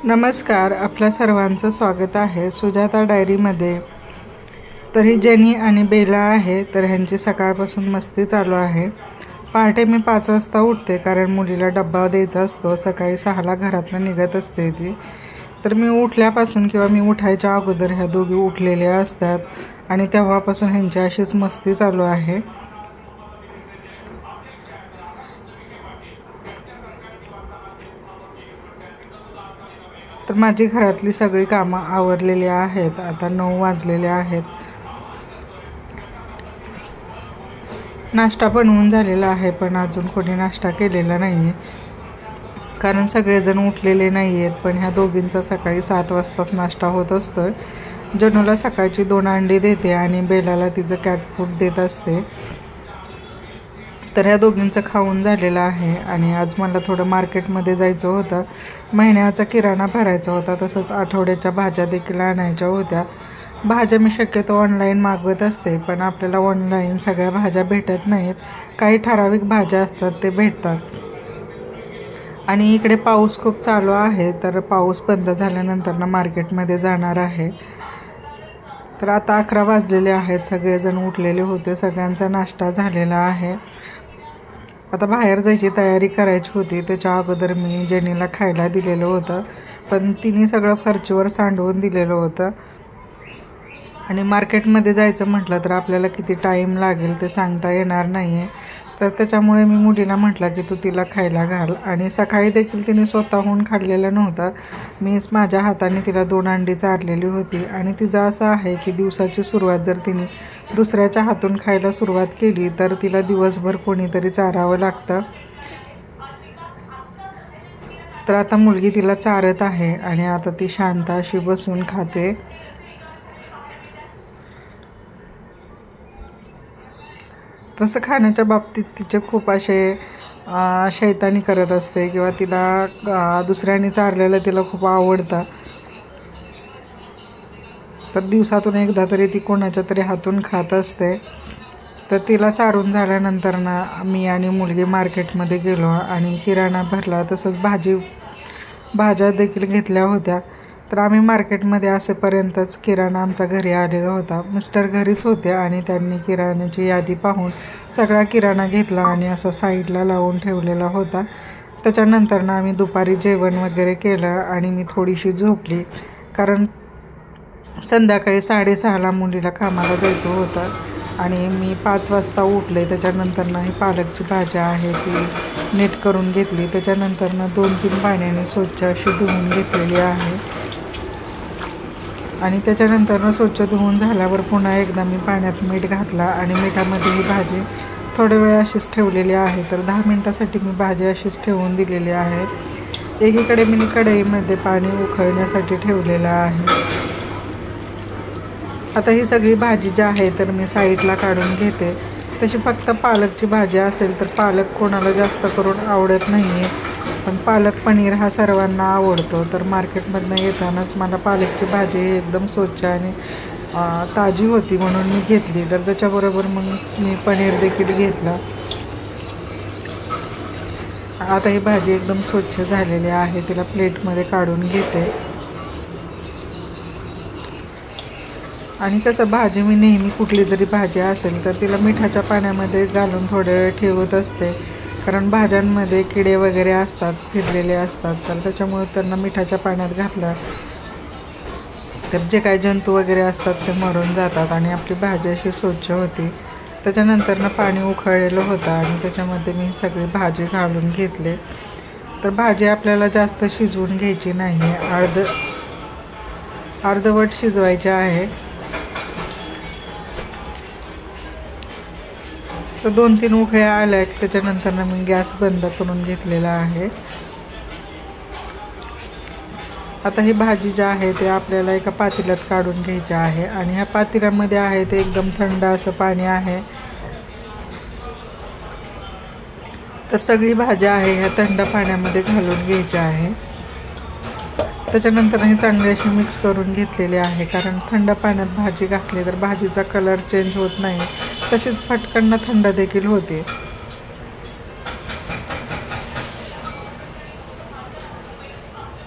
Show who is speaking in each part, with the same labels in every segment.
Speaker 1: नमस्कार, आपल्या सर्वांचं स्वागत आहे सुजाता डायरीमध्ये। तर ही जेनी आणि बेला आहे, तर ह्यांची सकाळपासून मस्ती चालू आहे। पहाटे मी 5 वाजता उठते, कारण मुलीला डब्बा द्यायचा असतो। सकाळी 6ला घरातून निघत असते ती। तर मी उठल्यापासून किंवा मी उठायच्या अगोदर ह्या दोघी उठलेल्या असतात आणि तेव्हापासून ह्यांची अशीच मस्ती चालू आहे। तर माझी घरातली सगळी कामं आवरलेली आहेत। आता 9 वाजलेले आहेत। नाश्ता बनवून झालेला आहे, पण अजून कोणी नाश्ता केलेला नाही आहे, कारण सगळेजण उठलेले नाही आहेत। पण ह्या दोघींचा सकाळी 7 वाजताच नाश्ता होत असतो। जनूला सकाळची 2 अंडी देते आणि बेलाला तिचं कॅट फूड देत असते। तर ह्या दोघींचं खाऊन झालेलं आहे आणि आज मला थोडं मार्केटमध्ये जायचं होतं। महिन्याचा किराणा भरायचा होता, तसंच आठवड्याच्या भाज्या देखील आणायच्या होत्या। भाज्या मी शक्यतो ऑनलाईन मागवत असते, पण आपल्याला ऑनलाईन सगळ्या भाज्या भेटत नाहीत। काही ठराविक भाज्या असतात ते भेटतात। आणि इकडे पाऊस खूप चालू आहे, तर पाऊस बंद झाल्यानंतर मार्केटमध्ये जाणार आहे। तर आता 11 वाजलेले आहेत। सगळेजण उठलेले होते, सगळ्यांचा नाश्ता झालेला आहे। आता बाहेर जायची तयारी करायची होती। त्याच्या अगोदर मी जेनीला खायला दिलेलं होतं, पण तिने सगळं फरचीवर सांडवून दिलेलं होतं। आणि मार्केटमध्ये जायचं म्हटलं तर आपल्याला किती टाईम लागेल ते सांगता येणार नाही आहे। तर त्याच्यामुळे मी मुलीला म्हटलं की तू तिला खायला घाल। आणि सकाळी देखील तिने स्वतःहून खाल्लेलं नव्हतं, मीच माझ्या हाताने तिला 2 अंडी चारलेली होती। आणि तिचं असं आहे की दिवसाची सुरुवात जर तिने दुसऱ्याच्या हातून खायला सुरुवात केली तर तिला दिवसभर कोणीतरी चारावं लागतं। तर आता मुलगी तिला चारत आहे आणि आता ती शांत अशी बसून खाते। तसं खाण्याच्या बाबतीत तिचे खूप असे शैतानी करत असते, किंवा तिला दुसऱ्याने चारलेलं तिला खूप आवडतं। तर दिवसातून एकदा तरी ती कोणाच्या तरी हातून खात असते। तर तिला चारून झाल्यानंतर मी आणि मुलगी मार्केटमध्ये गेलो आणि किराणा भरला, तसंच भाज्या देखील घेतल्या होत्या। तर आम्ही मार्केटमध्ये असेपर्यंतच किराणा आमचा घरी आलेला होता। मिस्टर घरीच होते आणि त्यांनी किराण्याची यादी पाहून सगळा किराणा घेतला आणि असं साईडला लावून ठेवलेला होता। त्याच्यानंतर आम्ही दुपारी जेवण वगैरे केलं आणि मी थोडीशी झोपली, कारण संध्याकाळी 6:30ला मुलीला कामाला जायचं होतं। आणि मी 5 वाजता उठले। त्याच्यानंतर ही पालकची भाजी आहे ती नीट करून घेतली। त्याच्यानंतर 2-3 पाण्याने स्वच्छ अशी धुवून घेतलेली आहे। आणि त्याच्यानंतर स्वच्छ धुवून झाल्यावर पुन्हा एकदा मी पाण्यात मीठ घातला आणि मिठामध्ये ही भाजी थोडे वेळ अशीच ठेवलेली आहे। तर 10 मिनिटासाठी मी भाजी अशीच ठेवून दिलेली आहे। एकीकडे मी कढईमध्ये पाणी उकळण्यासाठी ठेवलेलं आहे। आता ही सगळी भाजी जी आहे तर मी साईडला काढून घेते। तशी फक्त पालकची भाजी असेल तर पालक कोणाला जास्त करून आवडत नाही आहे, पण पालक पनीर हा सर्वांना आवडतो। तर मार्केटमधनं येतानाच मला पालकची भाजी एकदम स्वच्छ आणि ताजी होती म्हणून मी घेतली। तर त्याच्याबरोबर मग मी पनीर देखील घेतलं। आता ही भाजी एकदम स्वच्छ झालेली आहे, तिला प्लेटमध्ये काढून घेते। आणि कसं भाजी मी नेहमी कुठली जरी भाजी असेल तर तिला मिठाच्या पाण्यामध्ये घालून थोडे वेळ ठेवत असते, कारण भाज्यांमध्ये किडे वगैरे असतात, फिरलेले असतात। तर त्याच्यामुळे त्यांना मिठाच्या पाण्यात घातलं तर जे काही जंतू वगैरे असतात ते मरून जातात आणि आपली भाजी अशी स्वच्छ होती। त्याच्यानंतर पाणी उकळलेलं होतं आणि त्याच्यामध्ये मी सगळी भाजी घालून घेतले। तर भाजी आपल्याला जास्त शिजवून घ्यायची नाही, अर्धवट शिजवायची आहे। तर 2-3 उकळ्या आल्या की त्याच्यानंतर मी गॅस बंद करून घेतलेला आहे। आता ही भाजी जी आहे ते आपल्याला एका पातेल्यात काढून घ्यायची आहे आणि ह्या पातेल्यामध्ये आहे ते एकदम थंड असं पाणी आहे। तर सगळी भाजी आहे ह्या थंड पाण्यामध्ये घालून घ्यायची आहे। त्याच्यानंतर ही चांगली अशी मिक्स करून घेतलेली आहे, कारण थंड पाण्यात भाजी घातली तर भाजीचा कलर चेंज होत नाही, तशीच पटकन थंड देखील होते।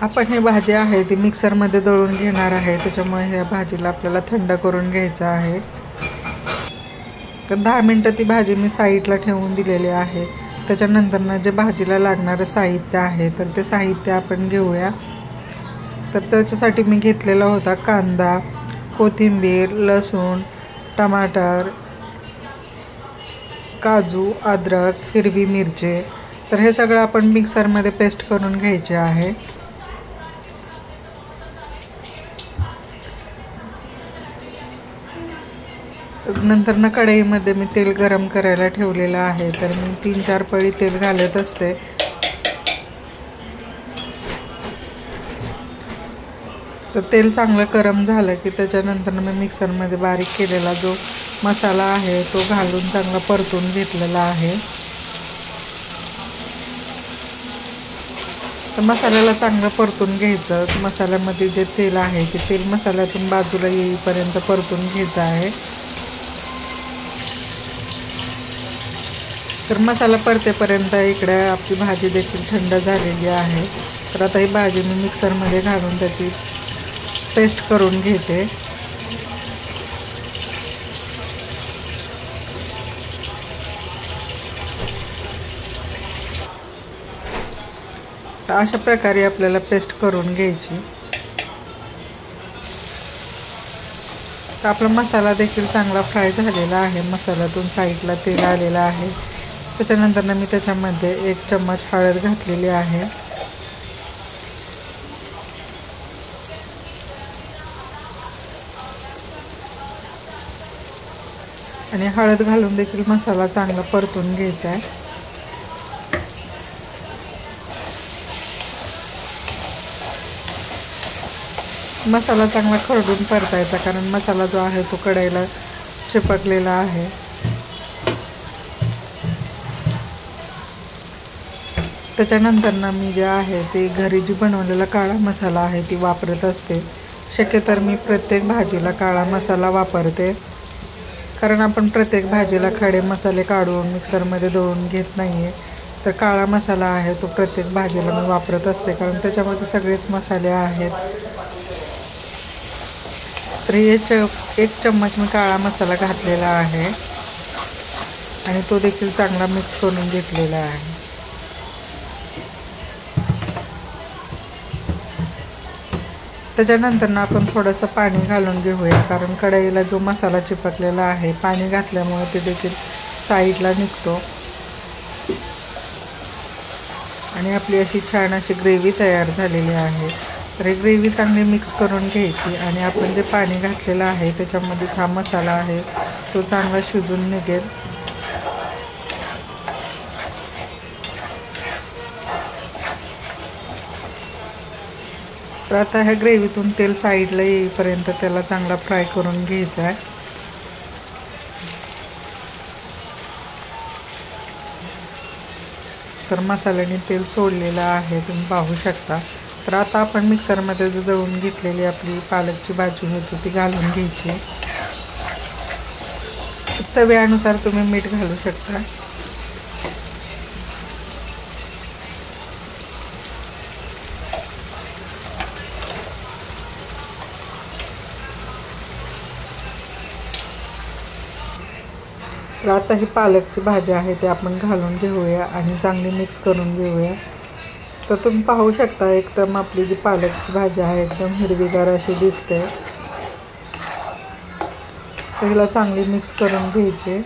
Speaker 1: आपण ही भाजी आहे ती मिक्सरमध्ये दळून घेणार आहे, त्याच्यामुळे ह्या भाजीला आपल्याला थंड करून घ्यायचं आहे. तर 10 मिनटं ती भाजी मी साईडला ठेवून दिलेली आहे. त्याच्यानंतर जे भाजीला लागणारं साहित्य आहे तर ते साहित्य आपण घेऊया. तर त्याच्यासाठी मी घेतलेला होता कांदा, कोथिंबीर, लसूण, टमाटर, काजू, अद्रक, हिरवी मिरची. तर हे सगळं आपण मिक्सरमध्ये पेस्ट करून घ्यायचे आहे. नंतर कढईमध्ये मी तेल गरम करायला ठेवलेलं आहे. तर मी 3-4 पळी तेल घालत असते. तर तेल चांगलं गरम झालं की त्याच्यानंतर मी मिक्सरमध्ये बारीक केलेला जो मसाला आहे तो घालून चांगला परतून घेतलेला आहे. तर मसाल्याला चांगलं परतून घ्यायचं. मसाल्यामध्ये जे तेल आहे ते तेल मसाल्यातून बाजूला येईपर्यंत परतून घ्यायचं आहे. तर मसाला परतेपर्यंत इकडे आपली भाजी देखील थंड झालेली आहे. तर आता ही भाजी मी मिक्सरमध्ये घालून त्याची पेस्ट करून घेते. तर अशा प्रकारे आपल्याला पेस्ट करून घ्यायची. तर आपला मसाला देखील चांगला फ्राय झालेला आहे. मसाल्यातून साईडला तेल आलेलं आहे. त्याच्यानंतर मी त्याच्यामध्ये 1 चम्मच हळद घातलेली आहे. आणि हळद घालून देखील मसाला चांगला परतून घ्यायचा आहे. मसाला चांगला खरडून परतायचा, कारण मसाला जो आहे तो कढईला चिपकलेला आहे. त्याच्यानंतर मी जे आहे ते घरी जी बनवलेला काळा मसाला आहे ती वापरत असते. शक्यतो मी प्रत्येक भाजीला काळा मसाला वापरते, कारण आपण प्रत्येक भाजीला खडे मसाले काढून मिक्सरमध्ये दळून घेत नाही आहे. तर काळा मसाला आहे तो प्रत्येक भाजीला मी वापरत असते, कारण त्याच्यामध्ये सगळेच मसाले आहेत. तर 1 चम्मच मी काळा मसाला घातलेला आहे आणि तो देखील चांगला मिक्स करून घेतलेला आहे. त्याच्यानंतर आपण थोडंसं पाणी घालून घेऊया, कारण कढईला जो मसाला चिपकलेला आहे पाणी घातल्यामुळे ते देखील साईडला निघतो आणि आपली अशी छान अशी ग्रेव्ही तयार झालेली आहे. तर ही ग्रेव्ही चांगली मिक्स करून घ्यायची आणि आपण जे पाणी घातलेलं आहे त्याच्यामध्ये हा मसाला आहे तो चांगला शिजून निघेल. तर आता ह्या ग्रेव्हीतून तेल साईडला येईपर्यंत त्याला चांगला फ्राय करून घ्यायचा आहे. तर मसाल्याने तेल सोडलेलं आहे, तुम्ही पाहू शकता. तर आता आपण मिक्सरमध्ये जो दळून घेतलेली आपली पालकची भाजी होती ती घालून घ्यायची. चवीनुसार तुम्ही मीठ घालू शकता. तर आता ही पालकची भाजी आहे ते आपण घालून घेऊया आणि चांगली मिक्स करून घेऊया. तर तुम्ही पाहू शकता एकदम आपली जी पालकची भाजी आहे एकदम हिरवीगार अशी दिसते. तर हिला चांगली मिक्स करून घ्यायची.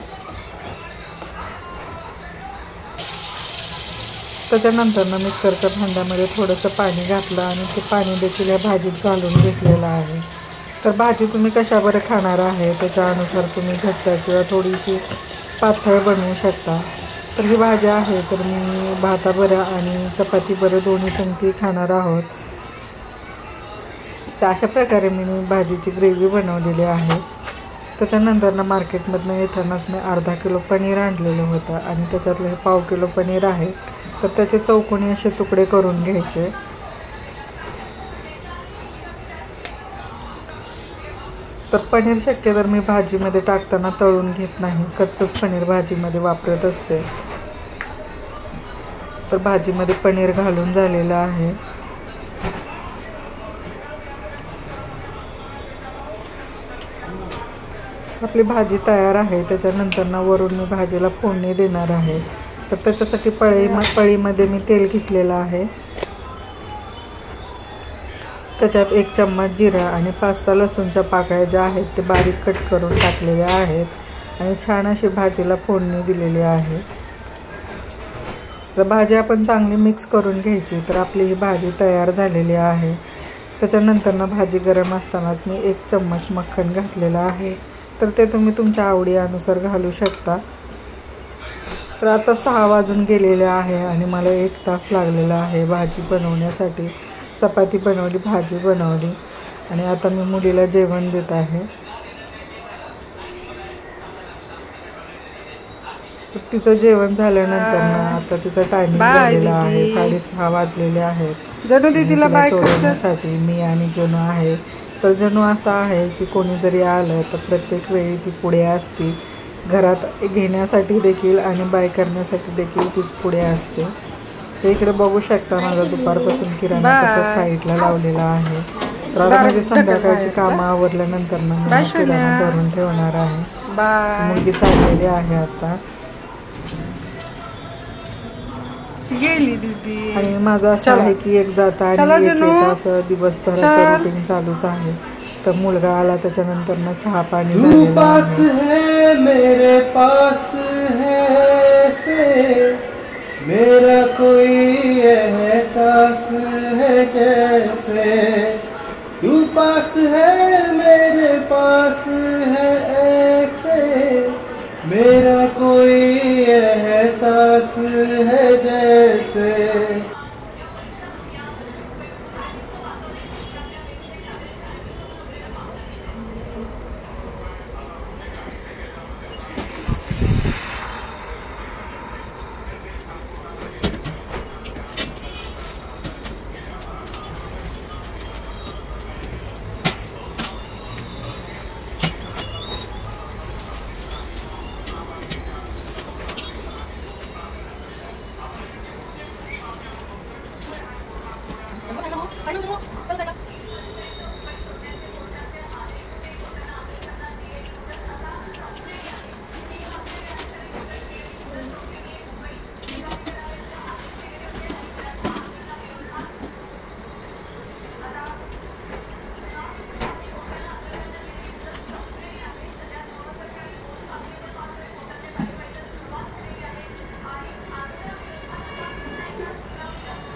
Speaker 1: त्याच्यानंतर मिक्सरच्या भांड्यामध्ये थोडंसं पाणी घातलं आणि ते पाणी देखील या भाजीत घालून घेतलेलं आहे. तर भाजी तुम्ही कशाबरोबर खाणार आहे त्याच्यानुसार तुम्ही घट्ट किंवा थोडीशी पातळ बनवू शकता. तर ही भाजी आहे तर मी भाताबरोबर आणि चपातीबरोबर दोन्ही संगती खाणार आहोत. तर अशा प्रकारे मी भाजीची ग्रेव्ही बनवलेली आहे. त्याच्यानंतर मार्केटमधून येतानाच मी अर्धा किलो पनीर आणलेलं होतं आणि त्याच्यातलं हे पाव किलो पनीर आहे. तर त्याचे चौकोनी असे तुकडे करून घ्यायचे. तर पनीर शक्यतो मी भाजीमध्ये टाकताना तळून घेत नाही, कच्चंच पनीर भाजीमध्ये वापरत असते. तर भाजीमध्ये पनीर घालून झालेलं आहे. आपली भाजी तयार आहे. त्याच्यानंतर ना वरून मी भाजीला फोडणी देणार आहे. तर त्याच्यासाठी पळीमध्ये मी तेल घेतलेलं आहे. त्याच्यात 1 चम्मच जिरा आणि 5-6 लसूणच्या पाकळ्या ज्या आहेत ते बारीक कट करून टाकलेल्या आहेत आणि छान अशी भाजीला फोडणी दिलेली आहे. तर भाजी आपण चांगली मिक्स करून घ्यायची. तर आपली ही भाजी तयार झालेली आहे. त्याच्यानंतर ना भाजी गरम असतानाच मी 1 चम्मच मक्खन घातलेलं आहे. तर ते तुम्ही तुमच्या आवडीनुसार घालू शकता. तर आता 6 वाजून गेलेले आहे आणि मला 1 तास लागलेला आहे भाजी बनवण्यासाठी. चपाती बनवली, भाजी बनवली आणि आता मी मुलीला जेवण देत आहे. तर तिचं जेवण झाल्यानंतर ना आता तिचा टायमिंग झालेला आहे. 6:30 वाजलेले आहेत. सोडवण्यासाठी मी आणि जनू आहे. तर जनू असा आहे की कोणी जरी आलं तर प्रत्येक वेळी ती पुढे असते. घरात घेण्यासाठी देखील आणि बाय करण्यासाठी देखील तीच पुढे असते. तर इकडे बघू शकता माझा दुपारपासून किराणा कसं साईडला लावलेला आहे. तर आता माझी संध्याकाळची कामं आवरल्यानंतर ना मी किराणा भरून ठेवणार आहे. मुलगी चाललेली आहे आता
Speaker 2: गेली दीदी.
Speaker 1: आणि माझं असं आहे की एक जाता आणि एक येता असं दिवसभराचं रुटीन चालूच आहे. तर मुलगा आला त्याच्यानंतर ना चहा पाणी झालेलं आहे.
Speaker 3: मेरे पास है से मेरा कोई एहसास है जैसे तू पास है मेरे पास है ऐसे मेरा कोई एहसास है जैसे.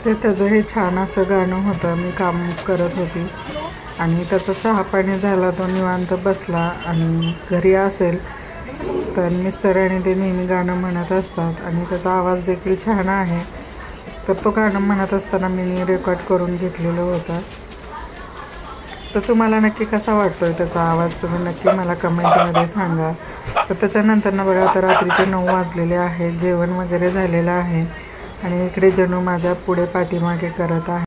Speaker 1: ते त्याचं हे छान असं गाणं होतं. मी काम करत होती आणि त्याचा चहा पाणी झाला. तो निवांत बसला आणि घरी असेल तर मिस्टर आणि ते नेहमी गाणं म्हणत असतात आणि त्याचा आवाज देखील छान आहे. तर तो गाणं म्हणत असताना मी रेकॉर्ड करून घेतलेलं होतं. तर तुम्हाला नक्की कसा वाटतोय त्याचा आवाज तुम्ही नक्की मला कमेंटमध्ये सांगा. तर त्याच्यानंतर ना बघा आता रात्रीचे 9 वाजलेले आहेत. जेवण वगैरे झालेलं आहे आणि इकडे जनू माझ्या पुढे पाठीमागे करत आहे.